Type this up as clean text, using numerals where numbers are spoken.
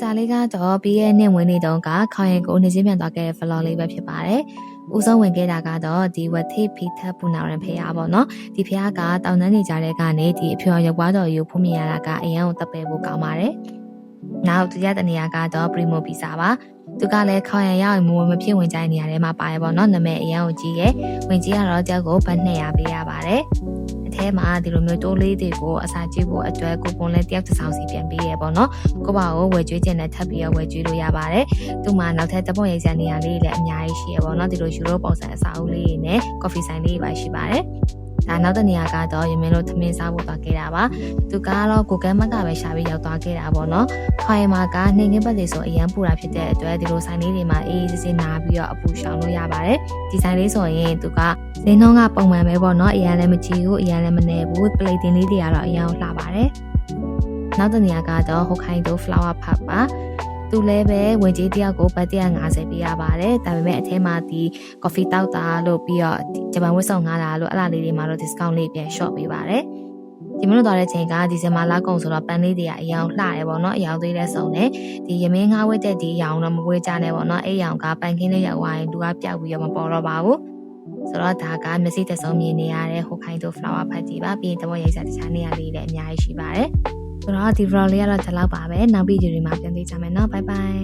ဒါလေးကတော့ပြီးရဲ့နှစ်ဝင်နေတုန်းကခေါင်ရင်ကိုနေချင်းပြန်သွားခဲ့တဲ့ vlog လေးပဲဖြစ်ပါတယ်။ဦးဆုံးဝင်ခဲ့တာကတော့ဒီဝတိဖိထပူနာရန်ဖះပေါ့နော်။ဒီဖះကတောင်တန်းနေကြတဲ့ကနေဒီအဖြော်ရုပ်ပွားတော်ကြီးကိုဖုံးမြင်ရတာကအရန်ကိုတက်ပဲဖို့ကောင်းပါတယ်။နောက်ဒုတိယတနေရာကတော့ Primo Pizza ပါ။သူကလည်းခေါင်ရန်ရောက်ရင်မဖြစ်ဝင်ကြတဲ့နေရာထဲမှာပါတယ်ပေါ့နော်။နာမည်အရန်ကိုကြီးရဲ့ဝင်ကြီးကတော့ကြောက်ကိုဘတ်200ပေးရပါတယ်။အဲမှာဒီလိုမျိုးတိုးလေးတွေကိုအစာကျွေးဖို့အတွက်ကိုပုံလဲတယောက်တစ်ဆောင်စီပြန်ပေးရပေါ့နော်ကိုပါကိုဝယ်ကျွေးခြင်းနဲ့ထပ်ပြီးတော့ဝယ်ကျွေးလို့ရပါတယ်သူ့မှာနောက်ထပ်တပွန်ရိတ်စရာနေရာလေးလည်းအများကြီးရှိရပေါ့နော်ဒီလိုယူရိုပုံစံအစာအုပ်လေးနဲ့ကော်ဖီဆိုင်လေးပါရှိပါတယ်ဒါနောက်တဲ့နေရာကတော့ရမင်းတို့သမင်းစားဖို့သွားခဲ့တာပါသူကတော့ကိုကမ်းမကပဲရှာပြီးရောက်သွားခဲ့တာပေါ့နော်ခိုင်မာကနှင်းငင်းပတ်လေးဆိုအရန်ပူတာဖြစ်တဲ့အတွက်ဒီလိုဆိုင်လေးတွေမှာအေးအေးဆေးဆေးနားပြီးတော့အပူရှောင်လို့ရပါတယ်ဒီဆိုင်လေးဆိုရင်သူကဈေးနှုန်းကပုံမှန်ပဲပေါ့နော်အရန်လည်းမကြီးဘူးအရန်လည်းမနေဘူးပလိတ်တင်လေးတွေကတော့အရန်လှပါတယ်နောက်တဲ့နေရာကတော့ဟိုခိုင်တို flower park ပါသူလည်းပဲဝင်ကြီးတယောက်ကိုဘတ်150ပေးရပါတယ်ဒါပေမဲ့အထဲမှာဒီ coffee တောက်တာလို့ပြီးတော့ဂျပန်ဝတ်စုံငါးတာလို့အဲ့လားလေးတွေမှာတော့ discount လေးပြန် short ပေးပါတယ်ဒီမလို့သွားတဲ့ချိန်ကဒီဇင်ဘာလကုန်ဆိုတော့ပန်းလေးတွေကအရောင်လှတယ်ပေါ့နော်အရောင်သေးတဲ့စုံနဲ့ဒီရမင်းငါးဝတ်တဲ့ဒီအရောင်တော့မဝေးကြနဲ့ပေါ့နော်အဲ့ရောင်ကပန်းခင်းလေးရောက်သွားရင်လူကပြောက်ပြီးတော့မပေါ်တော့ပါဘူးဆိုတော့ဒါကမျက်စိသက်ဆုံးမြင်နေရတဲ့ဟိုခိုင်တို flower ဖတ်ကြီးပါပြီးရင်တဘောရိုက်စားတခြားနေရာလေးလည်းအများကြီးရှိပါတယ်ဆိုတော့ဒီ vlog လေးကတော့ဒီလောက်ပါပဲနောက်ဗီဒီယိုတွေမှာပြန်တွေ့ကြမယ်နော် bye bye